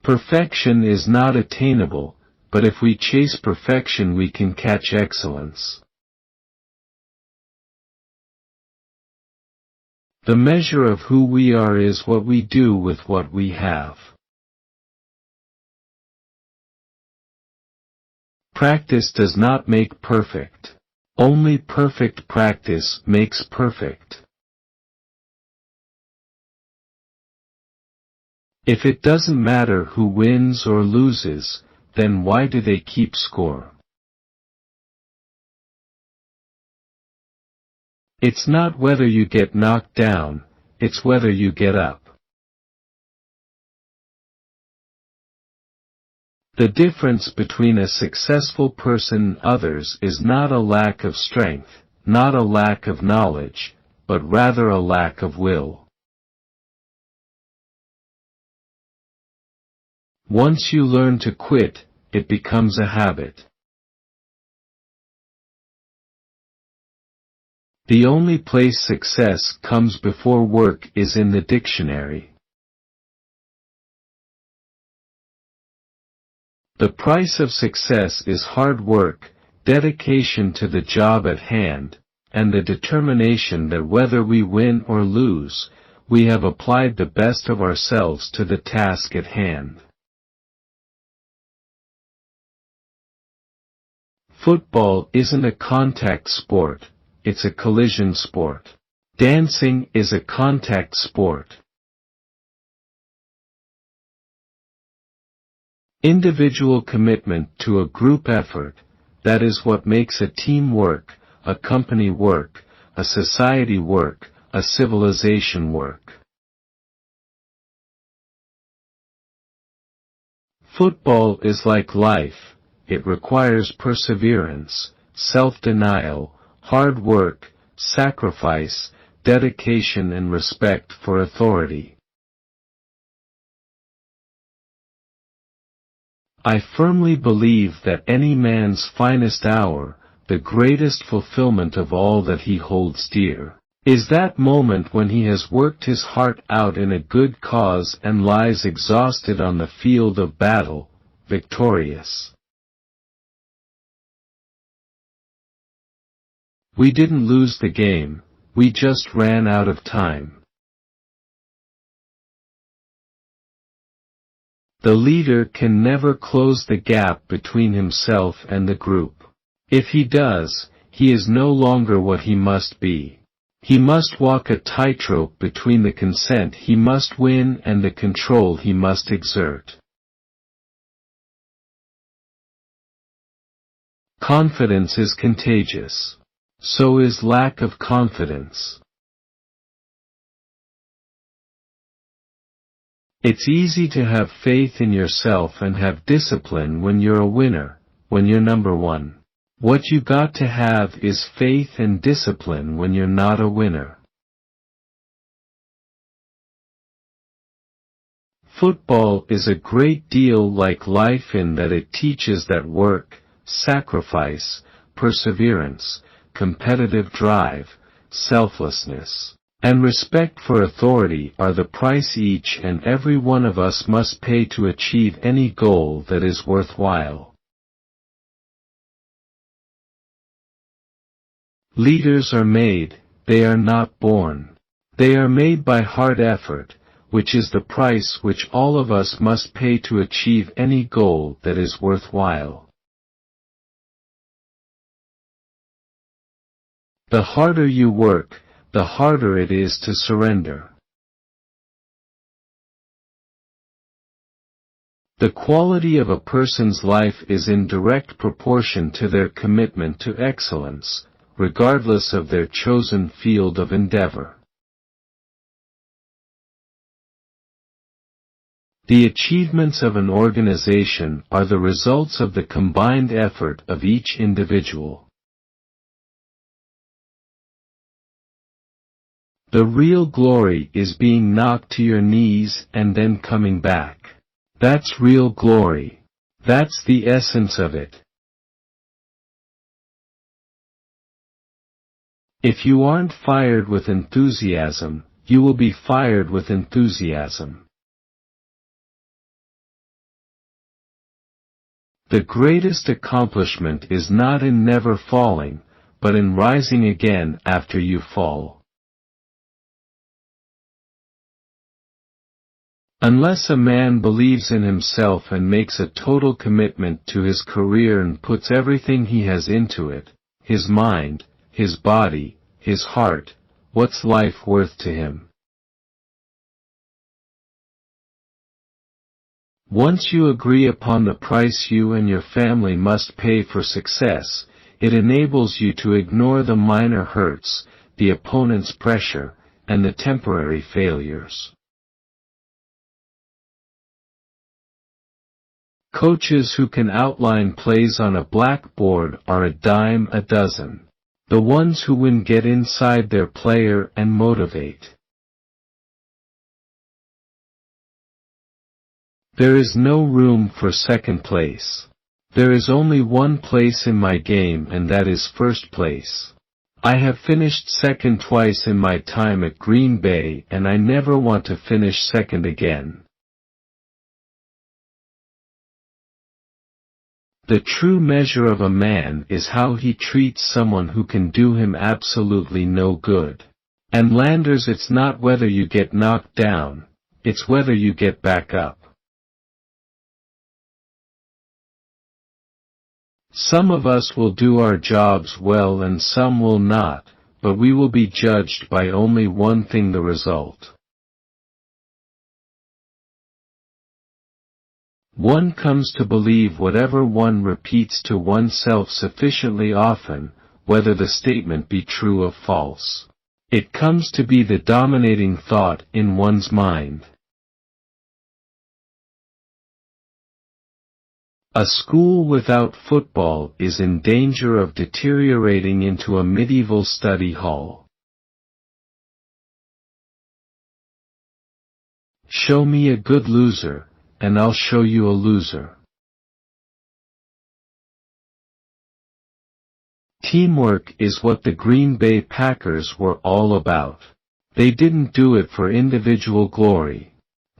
Perfection is not attainable, but if we chase perfection we can catch excellence. The measure of who we are is what we do with what we have. Practice does not make perfect. Only perfect practice makes perfect. If it doesn't matter who wins or loses, then why do they keep score? It's not whether you get knocked down, it's whether you get up. The difference between a successful person and others is not a lack of strength, not a lack of knowledge, but rather a lack of will. Once you learn to quit, it becomes a habit. The only place success comes before work is in the dictionary. The price of success is hard work, dedication to the job at hand, and the determination that whether we win or lose, we have applied the best of ourselves to the task at hand. Football isn't a contact sport, it's a collision sport. Dancing is a contact sport. Individual commitment to a group effort, that is what makes a team work, a company work, a society work, a civilization work. Football is like life, it requires perseverance, self-denial, hard work, sacrifice, dedication and respect for authority. I firmly believe that any man's finest hour, the greatest fulfillment of all that he holds dear, is that moment when he has worked his heart out in a good cause and lies exhausted on the field of battle, victorious. We didn't lose the game, we just ran out of time. The leader can never close the gap between himself and the group. If he does, he is no longer what he must be. He must walk a tightrope between the consent he must win and the control he must exert. Confidence is contagious. So is lack of confidence. It's easy to have faith in yourself and have discipline when you're a winner, when you're number one. What you got to have is faith and discipline when you're not a winner. Football is a great deal like life in that it teaches that work, sacrifice, perseverance, competitive drive, selflessness, and respect for authority are the price each and every one of us must pay to achieve any goal that is worthwhile. Leaders are made, they are not born. They are made by hard effort, which is the price which all of us must pay to achieve any goal that is worthwhile. The harder you work, the harder it is to surrender. The quality of a person's life is in direct proportion to their commitment to excellence, regardless of their chosen field of endeavor. The achievements of an organization are the results of the combined effort of each individual. The real glory is being knocked to your knees and then coming back. That's real glory. That's the essence of it. If you aren't fired with enthusiasm, you will be fired with enthusiasm. The greatest accomplishment is not in never falling, but in rising again after you fall. Unless a man believes in himself and makes a total commitment to his career and puts everything he has into it, his mind, his body, his heart, what's life worth to him? Once you agree upon the price you and your family must pay for success, it enables you to ignore the minor hurts, the opponent's pressure, and the temporary failures. Coaches who can outline plays on a blackboard are a dime a dozen. The ones who win get inside their player and motivate. There is no room for second place. There is only one place in my game, and that is first place. I have finished second twice in my time at Green Bay, and I never want to finish second again. The true measure of a man is how he treats someone who can do him absolutely no good. And Landers, it's not whether you get knocked down, it's whether you get back up. Some of us will do our jobs well and some will not, but we will be judged by only one thing: the result. One comes to believe whatever one repeats to oneself sufficiently often, whether the statement be true or false. It comes to be the dominating thought in one's mind. A school without football is in danger of deteriorating into a medieval study hall. Show me a good loser, and I'll show you a loser. Teamwork is what the Green Bay Packers were all about. They didn't do it for individual glory.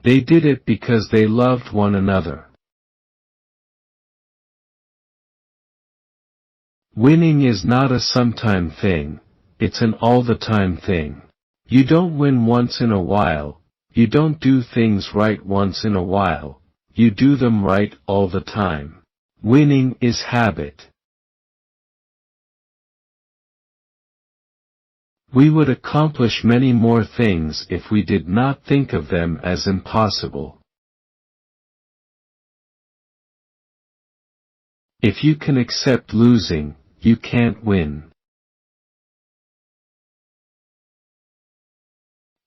They did it because they loved one another. Winning is not a sometime thing, it's an all-the-time thing. You don't win once in a while. You don't do things right once in a while, you do them right all the time. Winning is habit. We would accomplish many more things if we did not think of them as impossible. If you can accept losing, you can't win.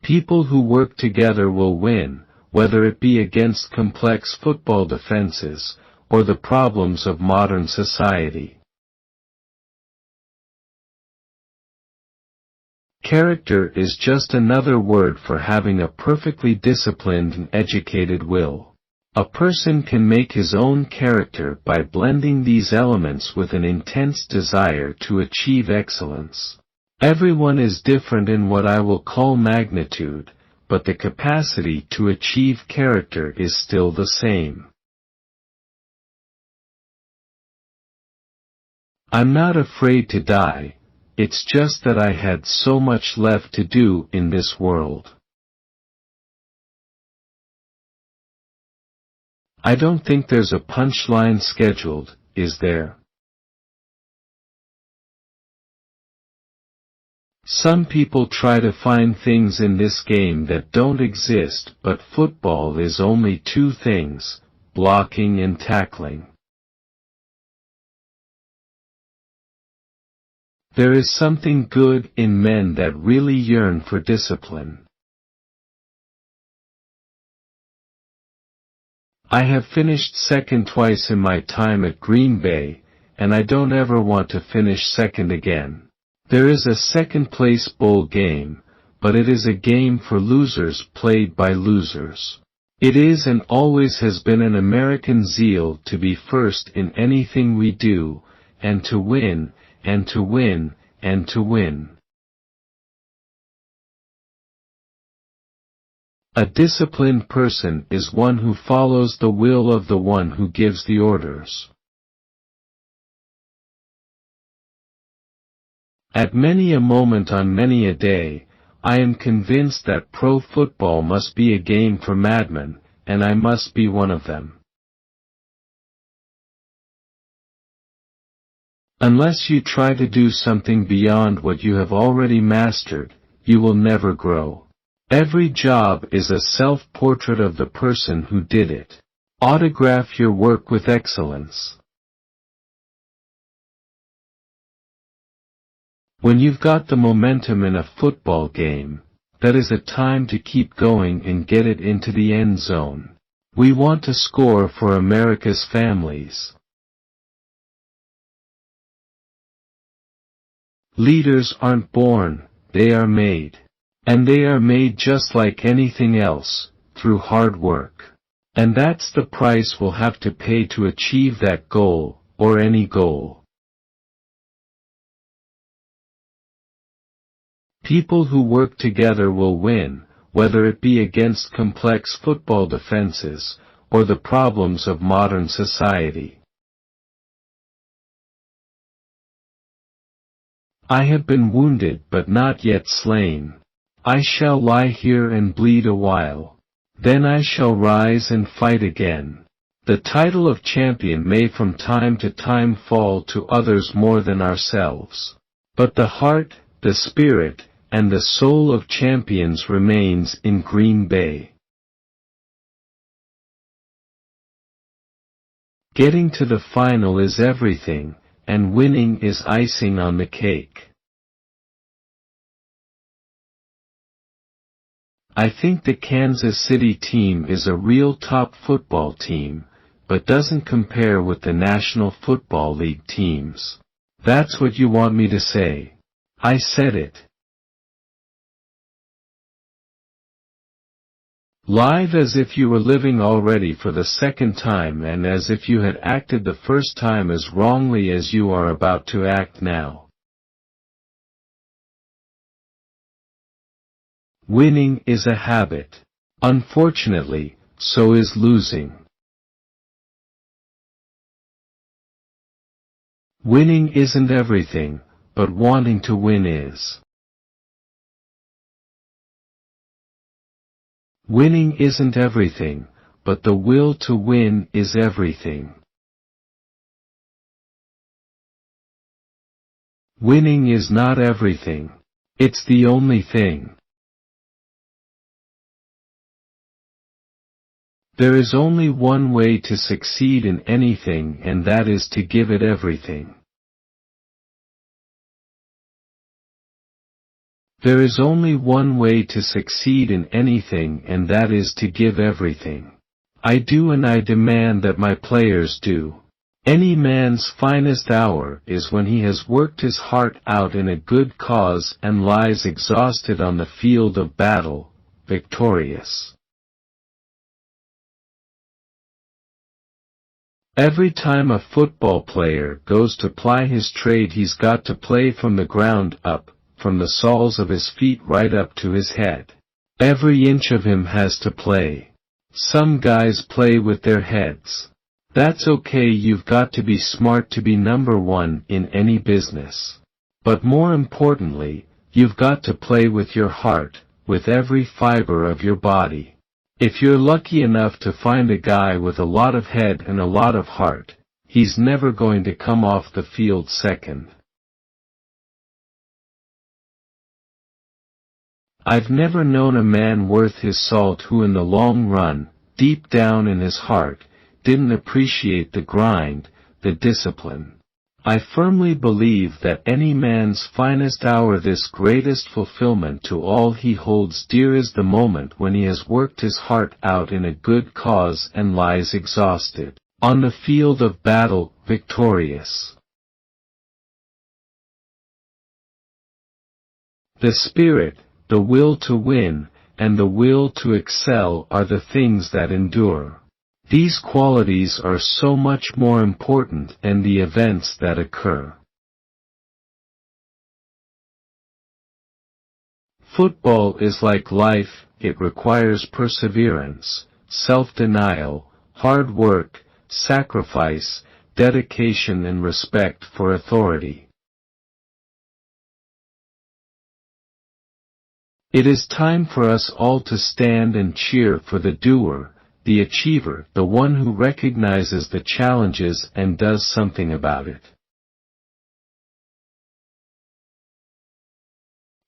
People who work together will win, whether it be against complex football defenses, or the problems of modern society. Character is just another word for having a perfectly disciplined and educated will. A person can make his own character by blending these elements with an intense desire to achieve excellence. Everyone is different in what I will call magnitude, but the capacity to achieve character is still the same. I'm not afraid to die, it's just that I had so much left to do in this world. I don't think there's a punchline scheduled, is there? Some people try to find things in this game that don't exist, but football is only two things: blocking and tackling. There is something good in men that really yearn for discipline. I have finished second twice in my time at Green Bay, and I don't ever want to finish second again. There is a second-place bowl game, but it is a game for losers played by losers. It is and always has been an American zeal to be first in anything we do, and to win, and to win, and to win. A disciplined person is one who follows the will of the one who gives the orders. At many a moment on many a day, I am convinced that pro football must be a game for madmen, and I must be one of them. Unless you try to do something beyond what you have already mastered, you will never grow. Every job is a self-portrait of the person who did it. Autograph your work with excellence. When you've got the momentum in a football game, that is a time to keep going and get it into the end zone. We want to score for America's families. Leaders aren't born, they are made. And they are made just like anything else, through hard work. And that's the price we'll have to pay to achieve that goal, or any goal. People who work together will win, whether it be against complex football defenses, or the problems of modern society. I have been wounded but not yet slain. I shall lie here and bleed a while. Then I shall rise and fight again. The title of champion may from time to time fall to others more than ourselves. But the heart, the spirit, and the soul of champions remains in Green Bay. Getting to the final is everything, and winning is icing on the cake. I think the Kansas City team is a real top football team, but doesn't compare with the National Football League teams. That's what you want me to say. I said it. Live as if you were living already for the second time and as if you had acted the first time as wrongly as you are about to act now. Winning is a habit. Unfortunately, so is losing. Winning isn't everything, but wanting to win is. Winning isn't everything, but the will to win is everything. Winning is not everything. It's the only thing. There is only one way to succeed in anything, and that is to give it everything. There is only one way to succeed in anything, and that is to give everything. I do and I demand that my players do. Any man's finest hour is when he has worked his heart out in a good cause and lies exhausted on the field of battle, victorious. Every time a football player goes to ply his trade, he's got to play from the ground up, from the soles of his feet right up to his head. Every inch of him has to play. Some guys play with their heads. That's okay, you've got to be smart to be number one in any business. But more importantly, you've got to play with your heart, with every fiber of your body. If you're lucky enough to find a guy with a lot of head and a lot of heart, he's never going to come off the field second. I've never known a man worth his salt who in the long run, deep down in his heart, didn't appreciate the grind, the discipline. I firmly believe that any man's finest hour, this greatest fulfillment to all he holds dear, is the moment when he has worked his heart out in a good cause and lies exhausted, on the field of battle, victorious. The spirit, the will to win, and the will to excel are the things that endure. These qualities are so much more important than the events that occur. Football is like life, it requires perseverance, self-denial, hard work, sacrifice, dedication and respect for authority. It is time for us all to stand and cheer for the doer, the achiever, the one who recognizes the challenges and does something about it.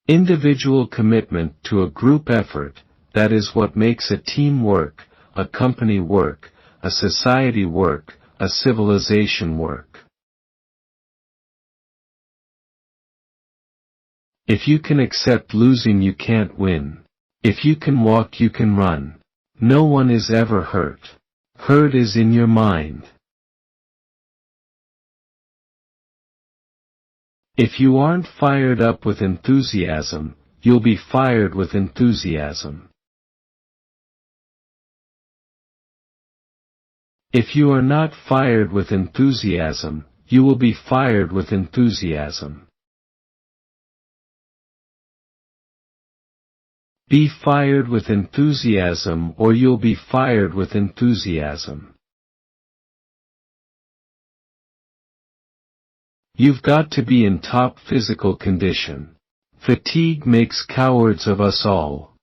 Individual commitment to a group effort, that is what makes a team work, a company work, a society work, a civilization work. If you can accept losing, you can't win. If you can walk, you can run. No one is ever hurt. Hurt is in your mind. If you aren't fired up with enthusiasm, you'll be fired with enthusiasm. If you are not fired with enthusiasm, you will be fired with enthusiasm. Be fired with enthusiasm or you'll be fired with enthusiasm. You've got to be in top physical condition. Fatigue makes cowards of us all.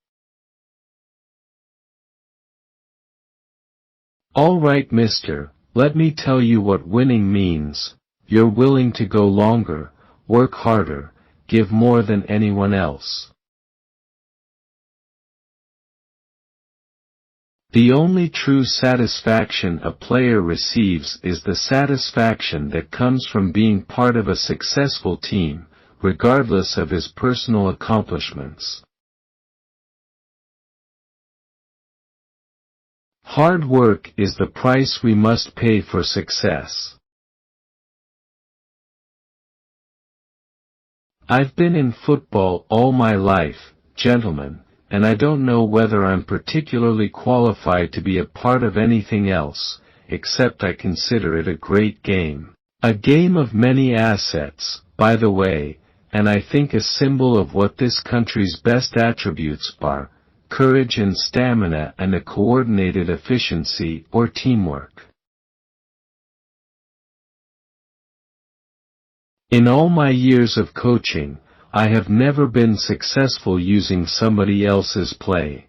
All right, mister, let me tell you what winning means. You're willing to go longer, work harder, give more than anyone else. The only true satisfaction a player receives is the satisfaction that comes from being part of a successful team, regardless of his personal accomplishments. Hard work is the price we must pay for success. I've been in football all my life, gentlemen, and I don't know whether I'm particularly qualified to be a part of anything else, except I consider it a great game. A game of many assets, by the way, and I think a symbol of what this country's best attributes are: courage and stamina and a coordinated efficiency or teamwork. In all my years of coaching, I have never been successful using somebody else's play.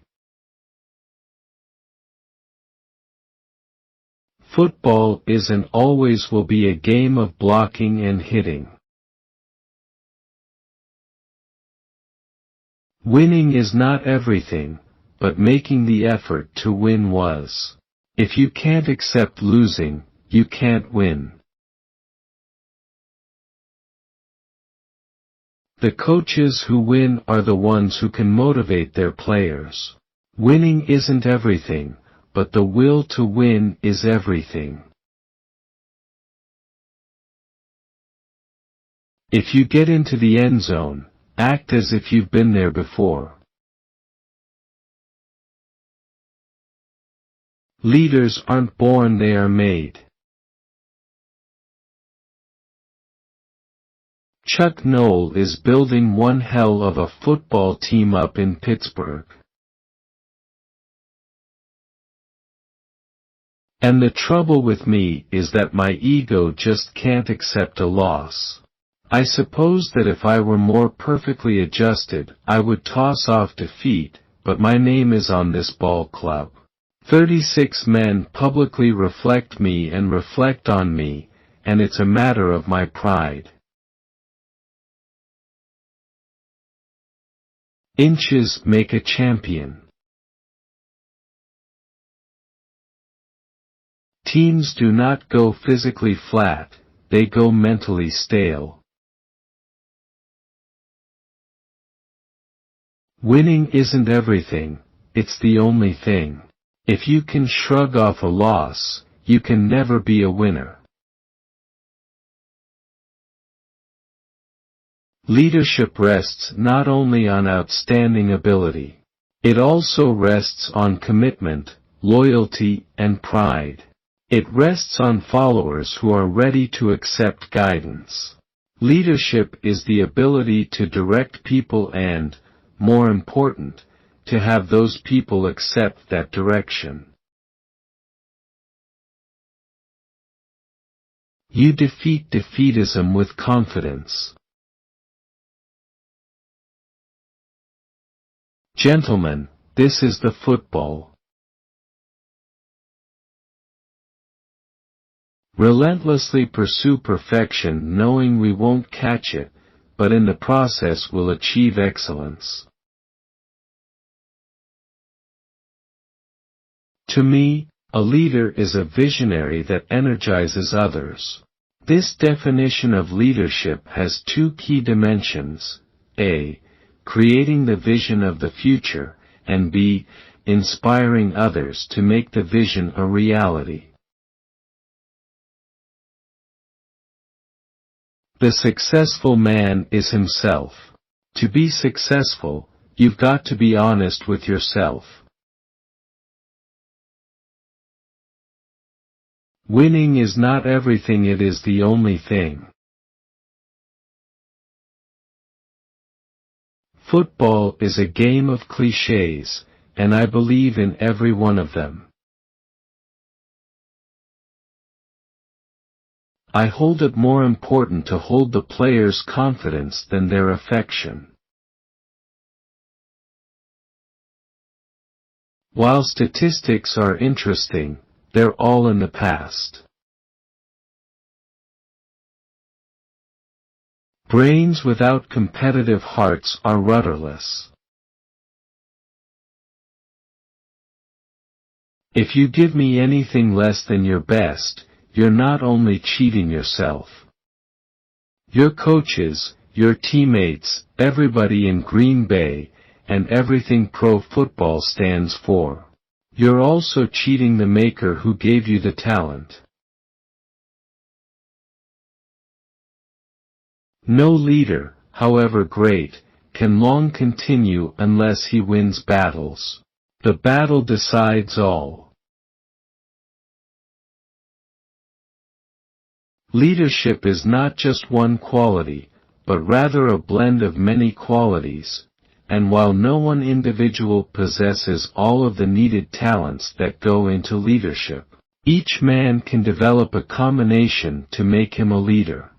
Football is and always will be a game of blocking and hitting. Winning is not everything, but making the effort to win was. If you can't accept losing, you can't win. The coaches who win are the ones who can motivate their players. Winning isn't everything, but the will to win is everything. If you get into the end zone, act as if you've been there before. Leaders aren't born, they are made. Chuck Noll is building one hell of a football team up in Pittsburgh. And the trouble with me is that my ego just can't accept a loss. I suppose that if I were more perfectly adjusted, I would toss off defeat, but my name is on this ball club. 36 men publicly reflect me and reflect on me, and it's a matter of my pride. Inches make a champion. Teams do not go physically flat, they go mentally stale. Winning isn't everything, it's the only thing. If you can shrug off a loss, you can never be a winner. Leadership rests not only on outstanding ability. It also rests on commitment, loyalty, and pride. It rests on followers who are ready to accept guidance. Leadership is the ability to direct people and, more important, to have those people accept that direction. You defeat defeatism with confidence. Gentlemen, this is the football. Relentlessly pursue perfection knowing we won't catch it, but in the process will achieve excellence. To me, a leader is a visionary that energizes others. This definition of leadership has two key dimensions: A. Creating the vision of the future, and B. Inspiring others to make the vision a reality. The successful man is himself. To be successful, you've got to be honest with yourself. Winning is not everything, it is the only thing. Football is a game of clichés, and I believe in every one of them. I hold it more important to hold the players' confidence than their affection. While statistics are interesting, they're all in the past. Brains without competitive hearts are rudderless. If you give me anything less than your best, you're not only cheating yourself. Your coaches, your teammates, everybody in Green Bay, and everything pro football stands for. You're also cheating the maker who gave you the talent. No leader, however great, can long continue unless he wins battles. The battle decides all. Leadership is not just one quality, but rather a blend of many qualities, and while no one individual possesses all of the needed talents that go into leadership, each man can develop a combination to make him a leader.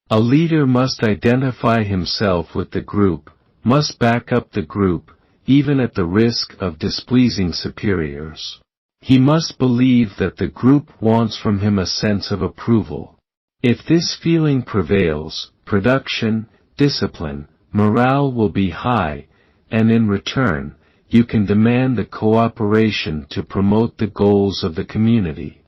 A leader must identify himself with the group, must back up the group, even at the risk of displeasing superiors. He must believe that the group wants from him a sense of approval. If this feeling prevails, production, discipline, morale will be high, and in return, you can demand the cooperation to promote the goals of the community.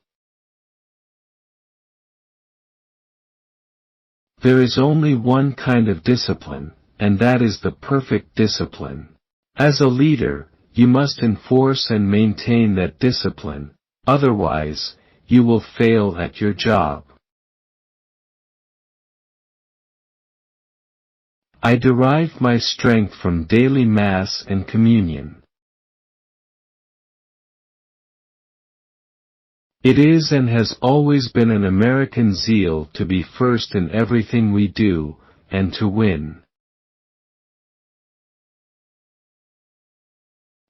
There is only one kind of discipline, and that is the perfect discipline. As a leader, you must enforce and maintain that discipline, otherwise, you will fail at your job. I derive my strength from daily Mass and communion. It is and has always been an American zeal to be first in everything we do, and to win.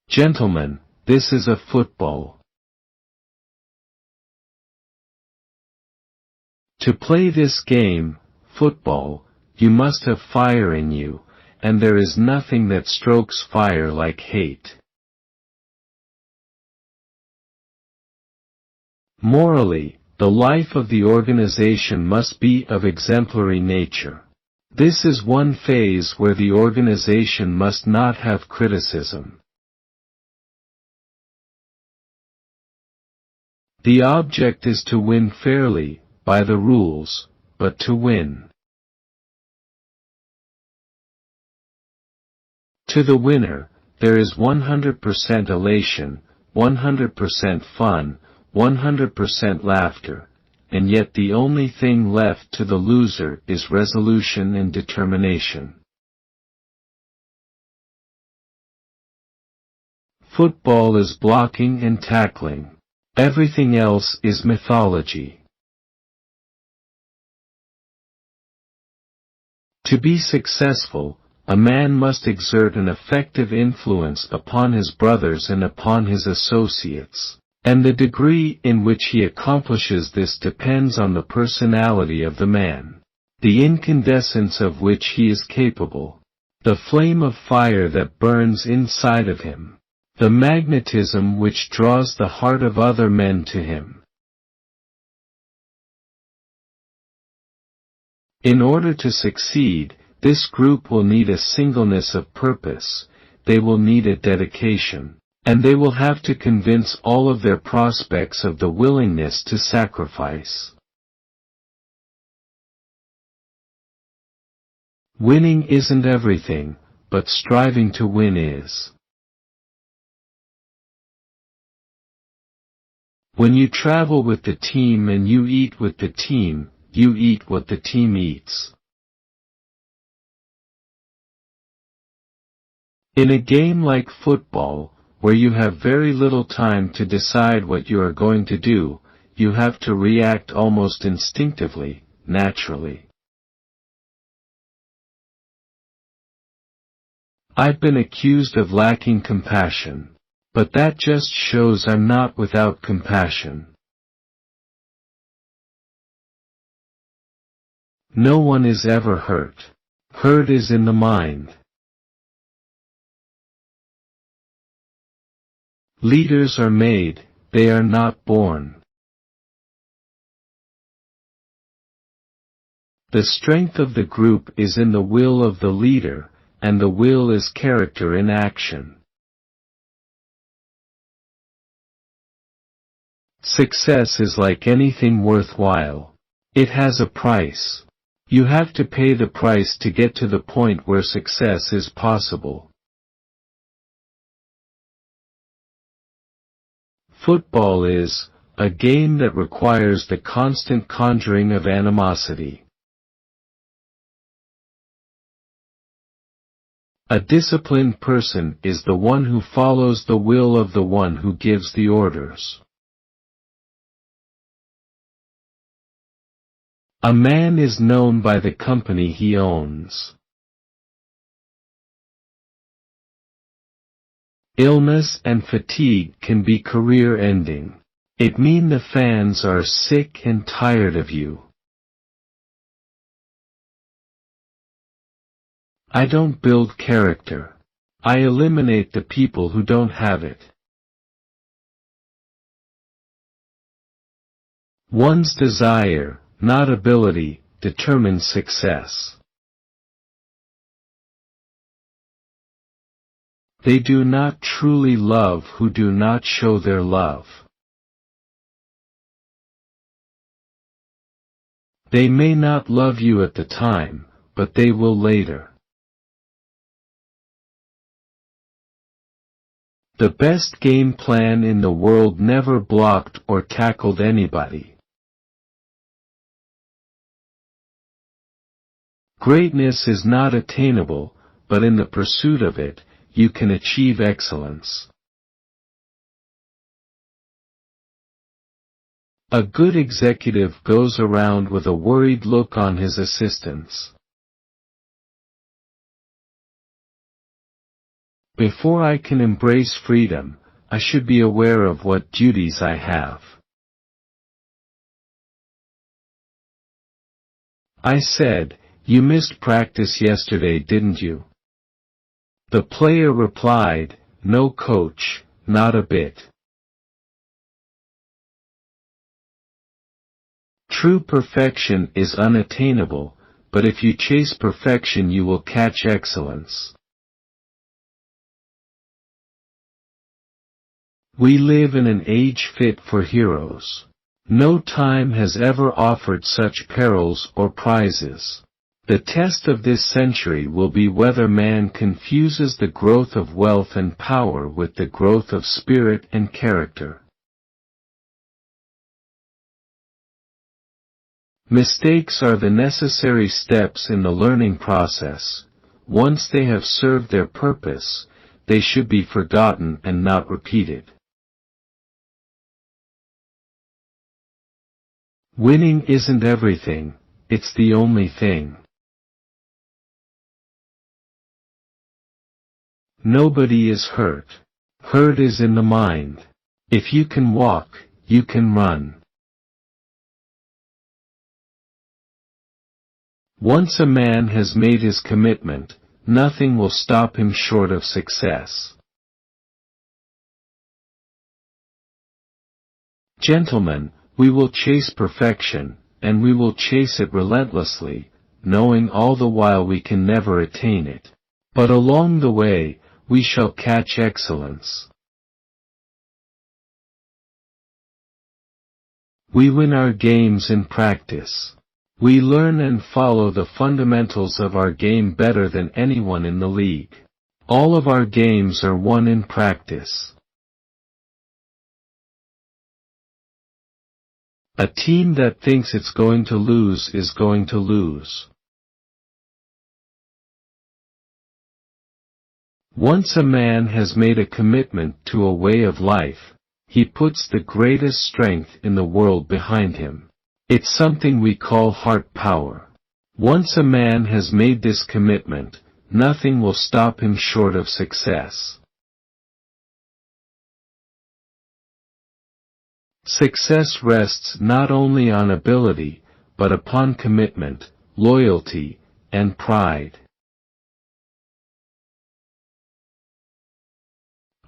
Gentlemen, this is a football. To play this game, football, you must have fire in you, and there is nothing that strokes fire like hate. Morally, the life of the organization must be of exemplary nature. This is one phase where the organization must not have criticism. The object is to win fairly, by the rules, but to win. To the winner, there is 100% elation, 100% fun, 100% laughter, and yet the only thing left to the loser is resolution and determination. Football is blocking and tackling. Everything else is mythology. To be successful, a man must exert an effective influence upon his brothers and upon his associates, and the degree in which he accomplishes this depends on the personality of the man. the incandescence of which he is capable, the flame of fire that burns inside of him, the magnetism which draws the heart of other men to him. In order to succeed, this group will need a singleness of purpose, they will need a dedication, and they will have to convince all of their prospects of the willingness to sacrifice. Winning isn't everything, but striving to win is. When you travel with the team and you eat with the team, you eat what the team eats. In a game like football, where you have very little time to decide what you are going to do, you have to react almost instinctively, naturally. I've been accused of lacking compassion, but that just shows I'm not without compassion. No one is ever hurt. Hurt is in the mind. Leaders are made, they are not born. The strength of the group is in the will of the leader, and the will is character in action. Success is like anything worthwhile. It has a price. You have to pay the price to get to the point where success is possible. Football is a game that requires the constant conjuring of animosity. A disciplined person is the one who follows the will of the one who gives the orders. A man is known by the company he owns. Illness and fatigue can be career-ending. It means the fans are sick and tired of you. I don't build character. I eliminate the people who don't have it. One's desire, not ability, determines success. They do not truly love who do not show their love. They may not love you at the time, but they will later. The best game plan in the world never blocked or tackled anybody. Greatness is not attainable, but in the pursuit of it, you can achieve excellence. A good executive goes around with a worried look on his assistants. Before I can embrace freedom, I should be aware of what duties I have. I said, "You missed practice yesterday, didn't you?" The player replied, "No coach, not a bit." True perfection is unattainable, but if you chase perfection you will catch excellence. We live in an age fit for heroes. No time has ever offered such perils or prizes. The test of this century will be whether man confuses the growth of wealth and power with the growth of spirit and character. Mistakes are the necessary steps in the learning process. Once they have served their purpose, they should be forgotten and not repeated. Winning isn't everything, it's the only thing. Nobody is hurt. Hurt is in the mind. If you can walk, you can run. Once a man has made his commitment, nothing will stop him short of success. Gentlemen, we will chase perfection, and we will chase it relentlessly, knowing all the while we can never attain it. But along the way, we shall catch excellence. We win our games in practice. We learn and follow the fundamentals of our game better than anyone in the league. All of our games are won in practice. A team that thinks it's going to lose is going to lose. Once a man has made a commitment to a way of life, he puts the greatest strength in the world behind him. It's something we call heart power. Once a man has made this commitment, nothing will stop him short of success. Success rests not only on ability, but upon commitment, loyalty, and pride.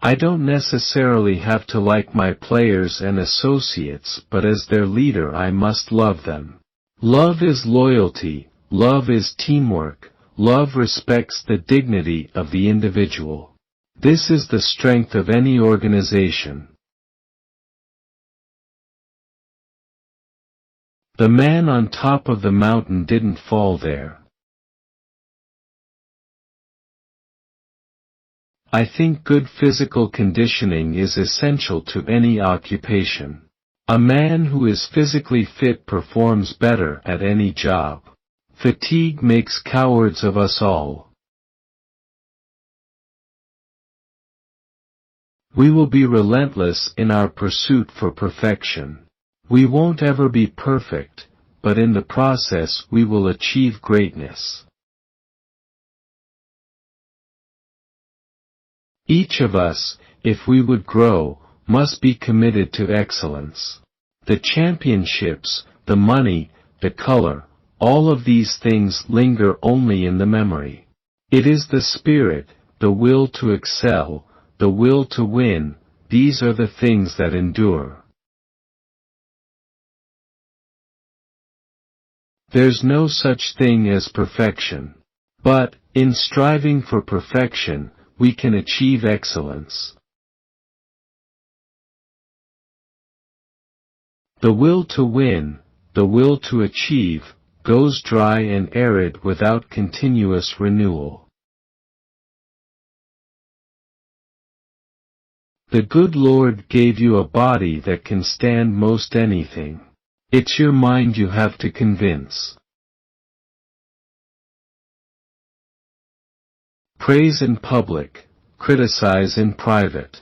I don't necessarily have to like my players and associates, but as their leader I must love them. Love is loyalty, love is teamwork, love respects the dignity of the individual. This is the strength of any organization. The man on top of the mountain didn't fall there. I think good physical conditioning is essential to any occupation. A man who is physically fit performs better at any job. Fatigue makes cowards of us all. We will be relentless in our pursuit for perfection. We won't ever be perfect, but in the process we will achieve greatness. Each of us, if we would grow, must be committed to excellence. The championships, the money, the color, all of these things linger only in the memory. It is the spirit, the will to excel, the will to win, these are the things that endure. There's no such thing as perfection. But, in striving for perfection, we can achieve excellence. The will to win, the will to achieve, goes dry and arid without continuous renewal. The good Lord gave you a body that can stand most anything. It's your mind you have to convince. Praise in public, criticize in private.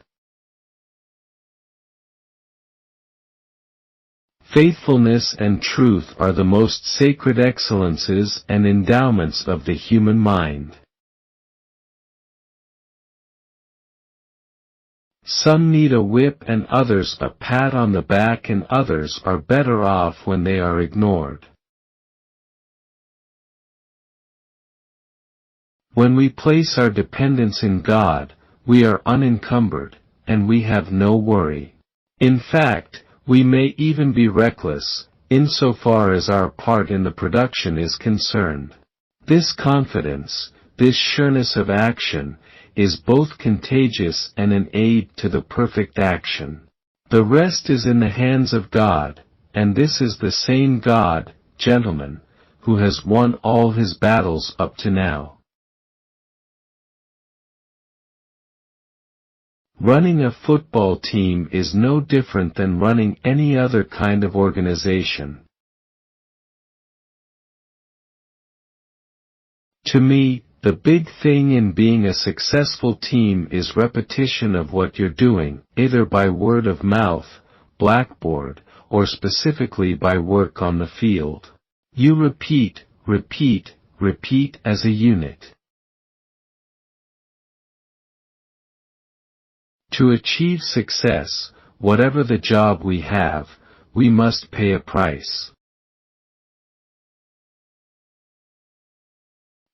Faithfulness and truth are the most sacred excellences and endowments of the human mind. Some need a whip and others a pat on the back, and others are better off when they are ignored. When we place our dependence in God, we are unencumbered, and we have no worry. In fact, we may even be reckless, insofar as our part in the production is concerned. This confidence, this sureness of action, is both contagious and an aid to the perfect action. The rest is in the hands of God, and this is the same God, gentlemen, who has won all his battles up to now. Running a football team is no different than running any other kind of organization. To me, the big thing in being a successful team is repetition of what you're doing, either by word of mouth, blackboard, or specifically by work on the field. You repeat, repeat, repeat as a unit. To achieve success, whatever the job we have, we must pay a price.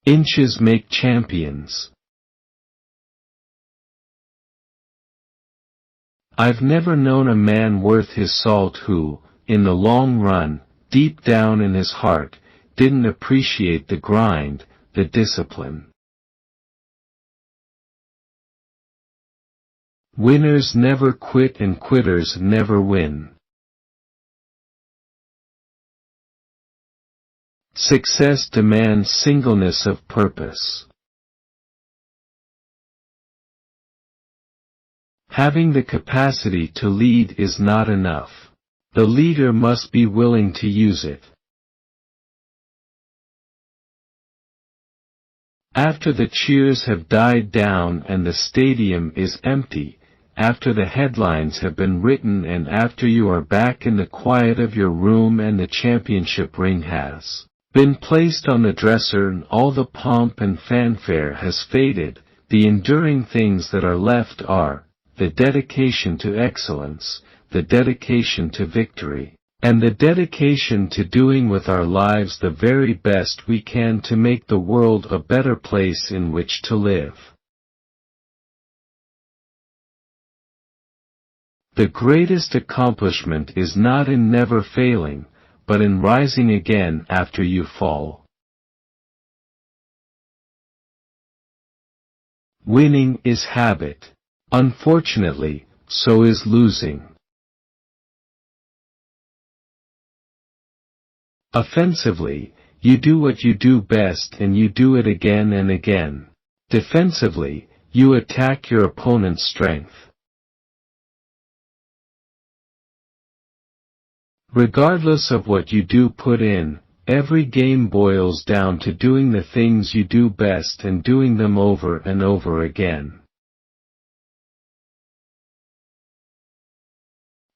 Inches make champions. I've never known a man worth his salt who, in the long run, deep down in his heart, didn't appreciate the grind, the discipline. Winners never quit and quitters never win. Success demands singleness of purpose. Having the capacity to lead is not enough. The leader must be willing to use it. After the cheers have died down and the stadium is empty, after the headlines have been written and after you are back in the quiet of your room and the championship ring has been placed on the dresser and all the pomp and fanfare has faded, the enduring things that are left are the dedication to excellence, the dedication to victory, and the dedication to doing with our lives the very best we can to make the world a better place in which to live. The greatest accomplishment is not in never failing, but in rising again after you fall. Winning is habit. Unfortunately, so is losing. Offensively, you do what you do best and you do it again and again. Defensively, you attack your opponent's strength. Regardless of what you do put in, every game boils down to doing the things you do best and doing them over and over again.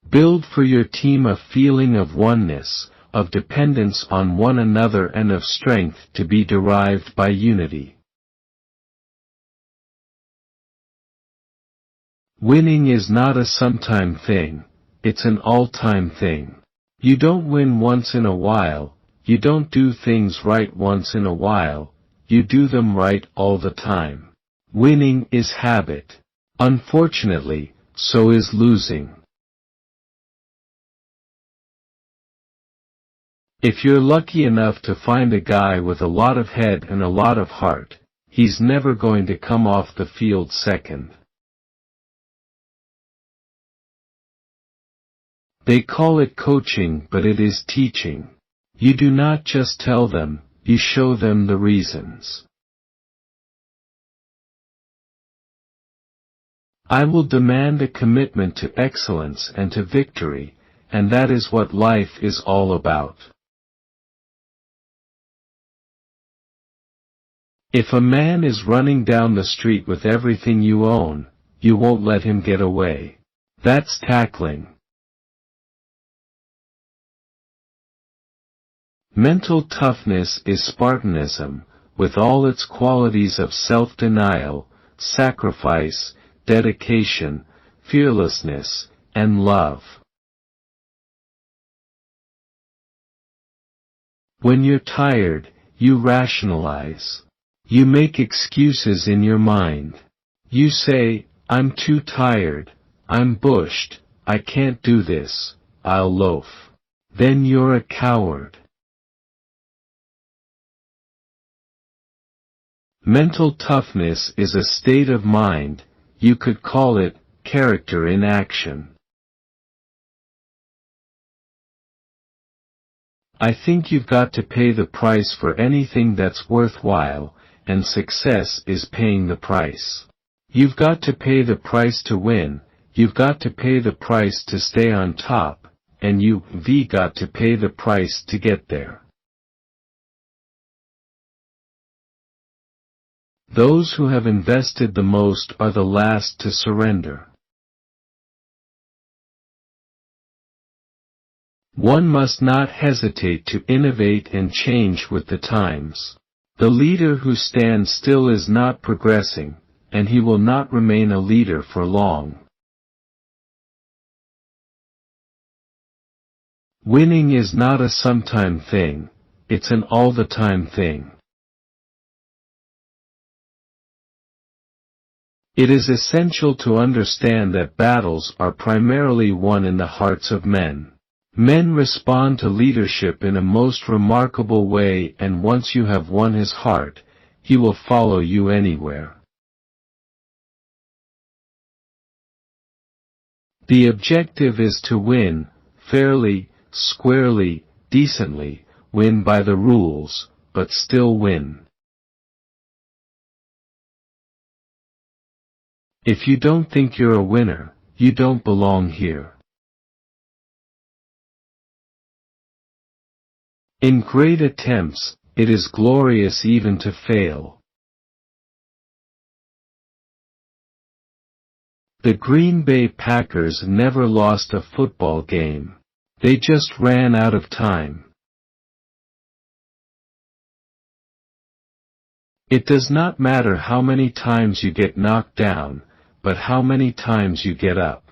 Build for your team a feeling of oneness, of dependence on one another and of strength to be derived by unity. Winning is not a sometime thing, it's an all-time thing. You don't win once in a while, you don't do things right once in a while, you do them right all the time. Winning is habit. Unfortunately, so is losing. If you're lucky enough to find a guy with a lot of head and a lot of heart, he's never going to come off the field second. They call it coaching, but it is teaching. You do not just tell them, you show them the reasons. I will demand a commitment to excellence and to victory, and that is what life is all about. If a man is running down the street with everything you own, you won't let him get away. That's tackling. Mental toughness is Spartanism, with all its qualities of self-denial, sacrifice, dedication, fearlessness, and love. When you're tired, you rationalize. You make excuses in your mind. You say, I'm too tired, I'm bushed, I can't do this, I'll loaf. Then you're a coward. Mental toughness is a state of mind, you could call it character in action. I think you've got to pay the price for anything that's worthwhile, and success is paying the price. You've got to pay the price to win, you've got to pay the price to stay on top, and you've got to pay the price to get there. Those who have invested the most are the last to surrender. One must not hesitate to innovate and change with the times. The leader who stands still is not progressing, and he will not remain a leader for long. Winning is not a sometime thing, it's an all-the-time thing. It is essential to understand that battles are primarily won in the hearts of men. Men respond to leadership in a most remarkable way, and once you have won his heart, he will follow you anywhere. The objective is to win, fairly, squarely, decently, win by the rules, but still win. If you don't think you're a winner, you don't belong here. In great attempts, it is glorious even to fail. The Green Bay Packers never lost a football game. They just ran out of time. It does not matter how many times you get knocked down, but how many times you get up.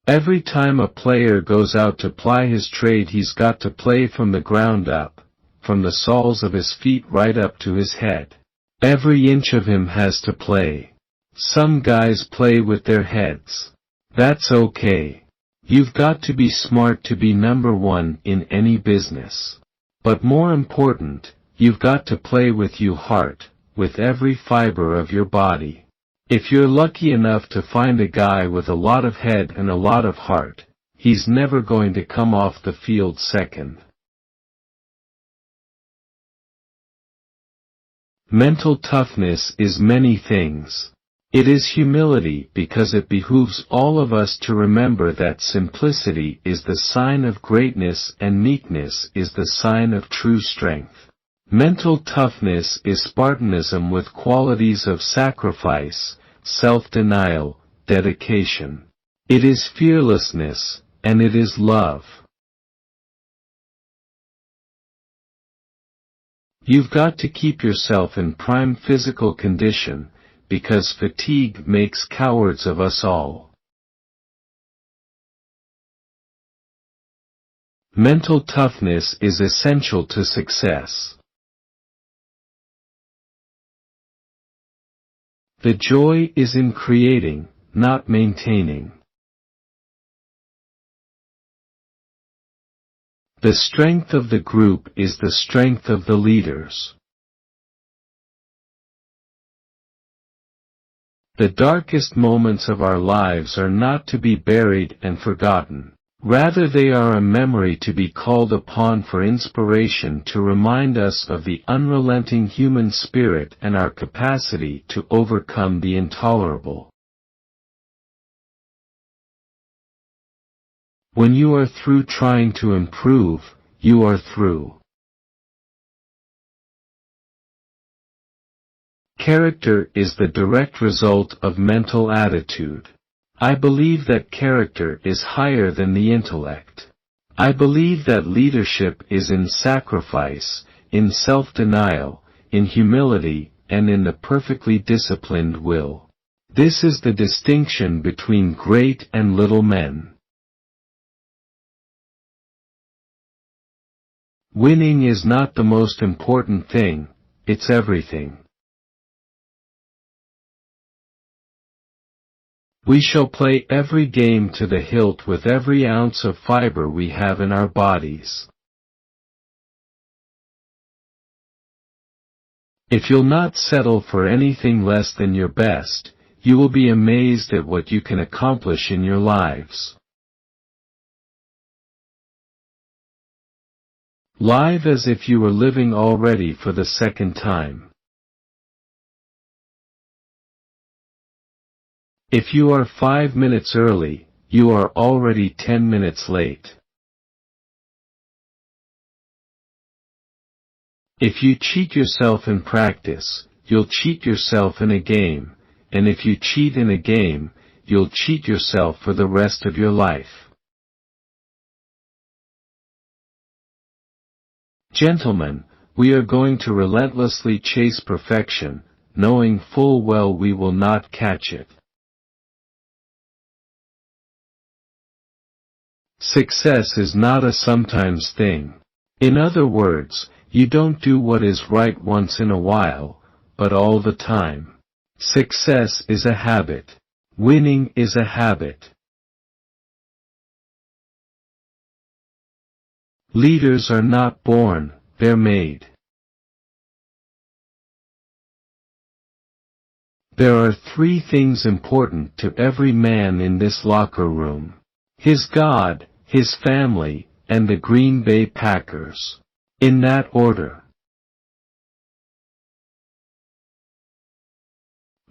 Every time a player goes out to ply his trade, he's got to play from the ground up, from the soles of his feet right up to his head. Every inch of him has to play. Some guys play with their heads. That's okay. You've got to be smart to be number one in any business. But more important, you've got to play with your heart, with every fiber of your body. If you're lucky enough to find a guy with a lot of head and a lot of heart, he's never going to come off the field second. Mental toughness is many things. It is humility, because it behooves all of us to remember that simplicity is the sign of greatness and meekness is the sign of true strength. Mental toughness is Spartanism with qualities of sacrifice, self-denial, dedication. It is fearlessness, and it is love. You've got to keep yourself in prime physical condition, because fatigue makes cowards of us all. Mental toughness is essential to success. The joy is in creating, not maintaining. The strength of the group is the strength of the leaders. The darkest moments of our lives are not to be buried and forgotten. Rather, they are a memory to be called upon for inspiration to remind us of the unrelenting human spirit and our capacity to overcome the intolerable. When you are through trying to improve, you are through. Character is the direct result of mental attitude. I believe that character is higher than the intellect. I believe that leadership is in sacrifice, in self-denial, in humility, and in the perfectly disciplined will. This is the distinction between great and little men. Winning is not the most important thing, it's everything. We shall play every game to the hilt with every ounce of fiber we have in our bodies. If you'll not settle for anything less than your best, you will be amazed at what you can accomplish in your lives. Live as if you were living already for the second time. If you are 5 minutes early, you are already 10 minutes late. If you cheat yourself in practice, you'll cheat yourself in a game, and if you cheat in a game, you'll cheat yourself for the rest of your life. Gentlemen, we are going to relentlessly chase perfection, knowing full well we will not catch it. Success is not a sometimes thing. In other words, You don't do what is right once in a while, but all the time. Success is a habit. Winning is a habit. Leaders are not born, they're made. There are 3 things important to every man in this locker room. His God, his family, and the Green Bay Packers. In that order.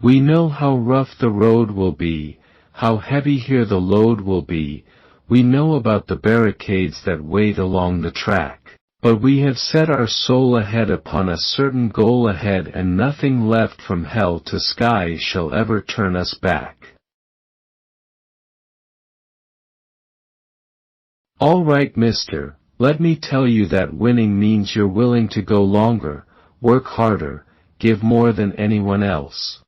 We know how rough the road will be, how heavy here the load will be, we know about the barricades that wait along the track. But we have set our soul ahead upon a certain goal ahead, and nothing left from hell to sky shall ever turn us back. All right, mister, let me tell you that winning means you're willing to go longer, work harder, give more than anyone else.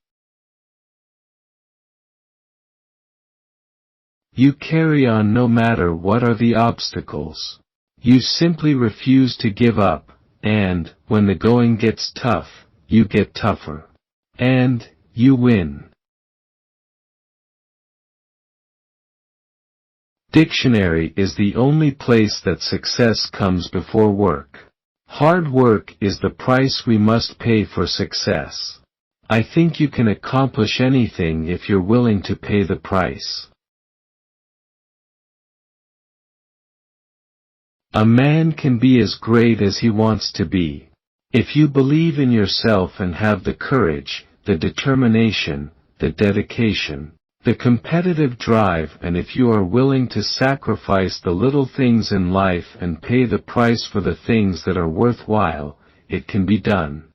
You carry on no matter what are the obstacles. You simply refuse to give up, and, when the going gets tough, you get tougher. And, you win. Dictionary is the only place that success comes before work. Hard work is the price we must pay for success. I think you can accomplish anything if you're willing to pay the price. A man can be as great as he wants to be. If you believe in yourself and have the courage, the determination, the dedication, the competitive drive, and if you are willing to sacrifice the little things in life and pay the price for the things that are worthwhile, it can be done.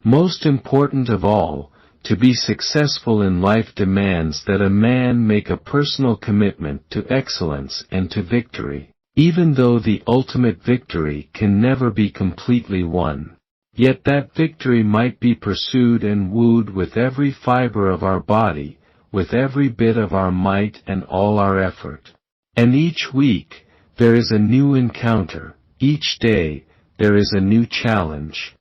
Most important of all, to be successful in life demands that a man make a personal commitment to excellence and to victory. Even though the ultimate victory can never be completely won, yet that victory might be pursued and wooed with every fiber of our body, with every bit of our might and all our effort. And each week, there is a new encounter, each day, there is a new challenge.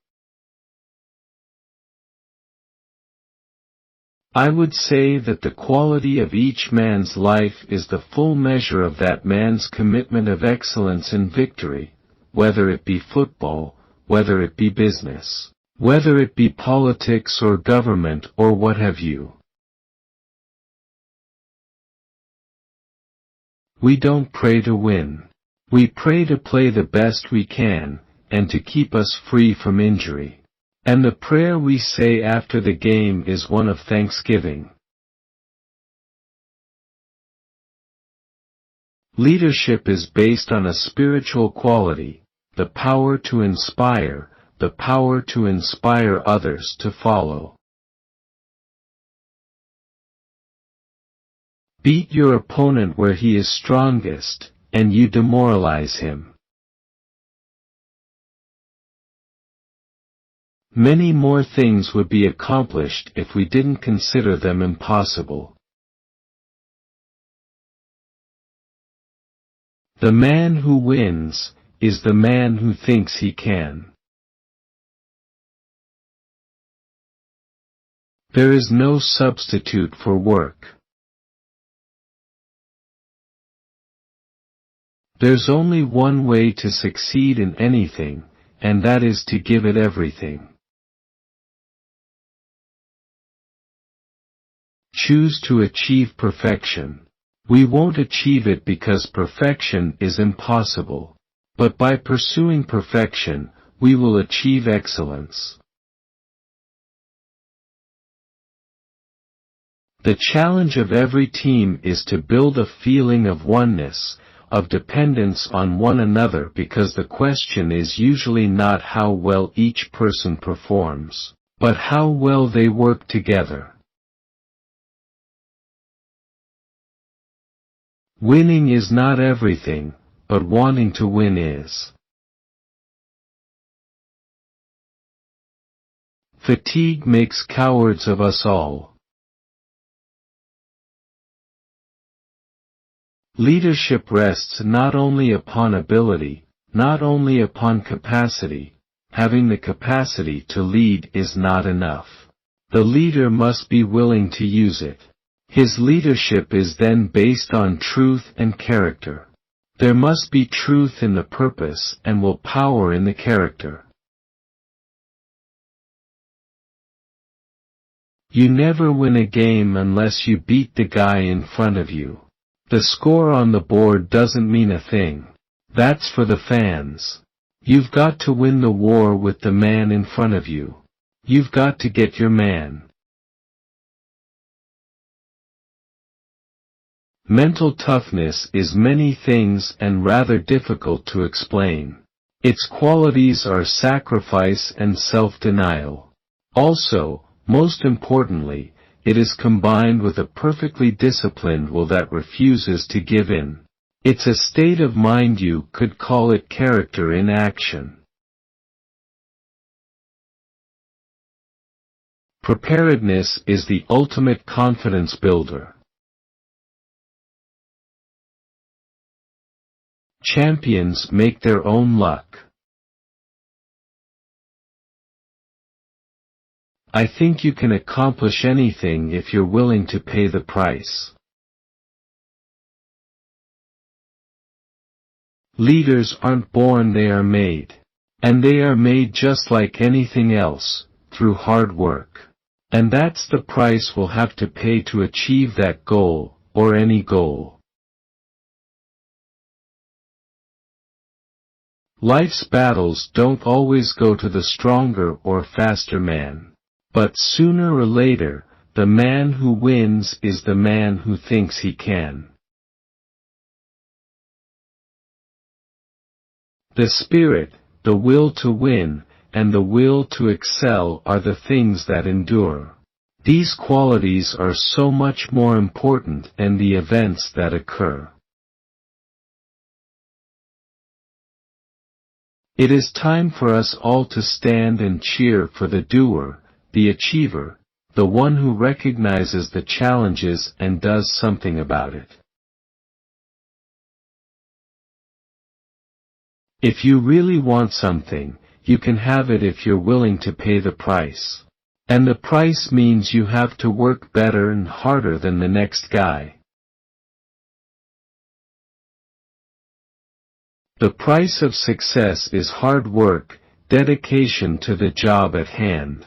I would say that the quality of each man's life is the full measure of that man's commitment of excellence and victory, whether it be football, whether it be business, whether it be politics or government or what have you. We don't pray to win. We pray to play the best we can, and to keep us free from injury. And the prayer we say after the game is one of thanksgiving. Leadership is based on a spiritual quality, the power to inspire others to follow. Beat your opponent where he is strongest, and you demoralize him. Many more things would be accomplished if we didn't consider them impossible. The man who wins is the man who thinks he can. There is no substitute for work. There's only one way to succeed in anything, and that is to give it everything. Choose to achieve perfection. We won't achieve it because perfection is impossible. But by pursuing perfection, we will achieve excellence. The challenge of every team is to build a feeling of oneness, of dependence on one another, because the question is usually not how well each person performs, but how well they work together. Winning is not everything, but wanting to win is. Fatigue makes cowards of us all. Leadership rests not only upon ability, not only upon capacity. Having the capacity to lead is not enough. The leader must be willing to use it. His leadership is then based on truth and character. There must be truth in the purpose and willpower in the character. You never win a game unless you beat the guy in front of you. The score on the board doesn't mean a thing. That's for the fans. You've got to win the war with the man in front of you. You've got to get your man. Mental toughness is many things and rather difficult to explain. Its qualities are sacrifice and self-denial. Also, most importantly, it is combined with a perfectly disciplined will that refuses to give in. It's a state of mind. You could call it character in action. Preparedness is the ultimate confidence builder. Champions make their own luck. I think you can accomplish anything if you're willing to pay the price. Leaders aren't born, they are made. And they are made just like anything else, through hard work. And that's the price we'll have to pay to achieve that goal, or any goal. Life's battles don't always go to the stronger or faster man. But sooner or later, the man who wins is the man who thinks he can. The spirit, the will to win, and the will to excel are the things that endure. These qualities are so much more important than the events that occur. It is time for us all to stand and cheer for the doer, the achiever, the one who recognizes the challenges and does something about it. If you really want something, you can have it if you're willing to pay the price. And the price means you have to work better and harder than the next guy. The price of success is hard work, dedication to the job at hand.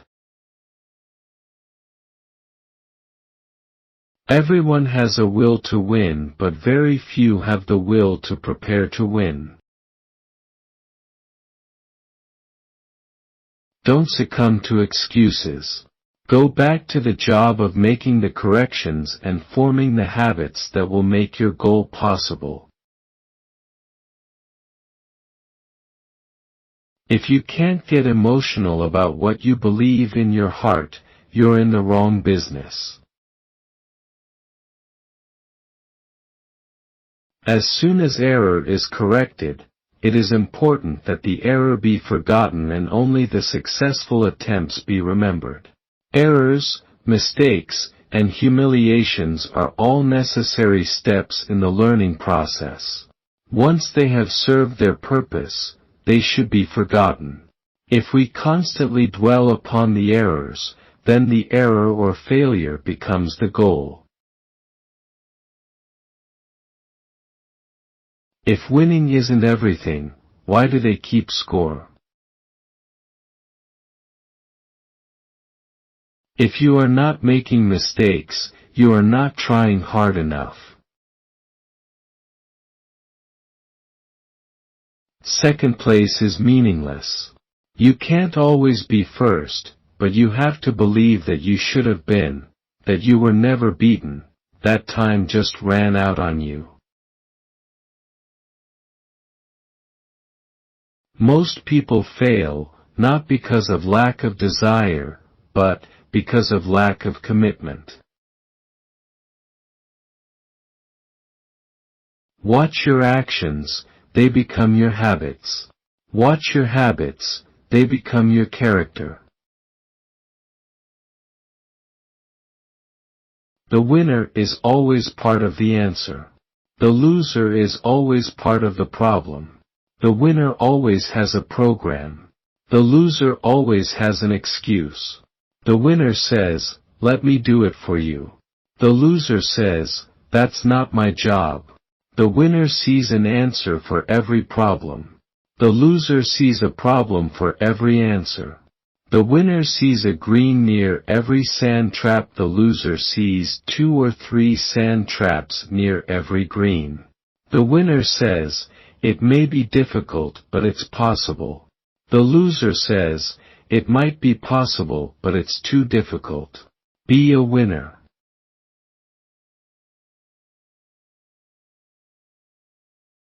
Everyone has a will to win, but very few have the will to prepare to win. Don't succumb to excuses. Go back to the job of making the corrections and forming the habits that will make your goal possible. If you can't get emotional about what you believe in your heart, you're in the wrong business. As soon as error is corrected, it is important that the error be forgotten and only the successful attempts be remembered. Errors, mistakes, and humiliations are all necessary steps in the learning process. Once they have served their purpose, they should be forgotten. If we constantly dwell upon the errors, then the error or failure becomes the goal. If winning isn't everything, why do they keep score? If you are not making mistakes, you are not trying hard enough. Second place is meaningless. You can't always be first, but you have to believe that you should have been, that you were never beaten, that time just ran out on you. Most people fail, not because of lack of desire, but because of lack of commitment. Watch your actions, they become your habits. Watch your habits, they become your character. The winner is always part of the answer. The loser is always part of the problem. The winner always has a program. The loser always has an excuse. The winner says, "Let me do it for you." The loser says, "That's not my job." The winner sees an answer for every problem. The loser sees a problem for every answer. The winner sees a green near every sand trap. The loser sees 2 or 3 sand traps near every green. The winner says, "It may be difficult, but it's possible." The loser says, "It might be possible, but it's too difficult." Be a winner.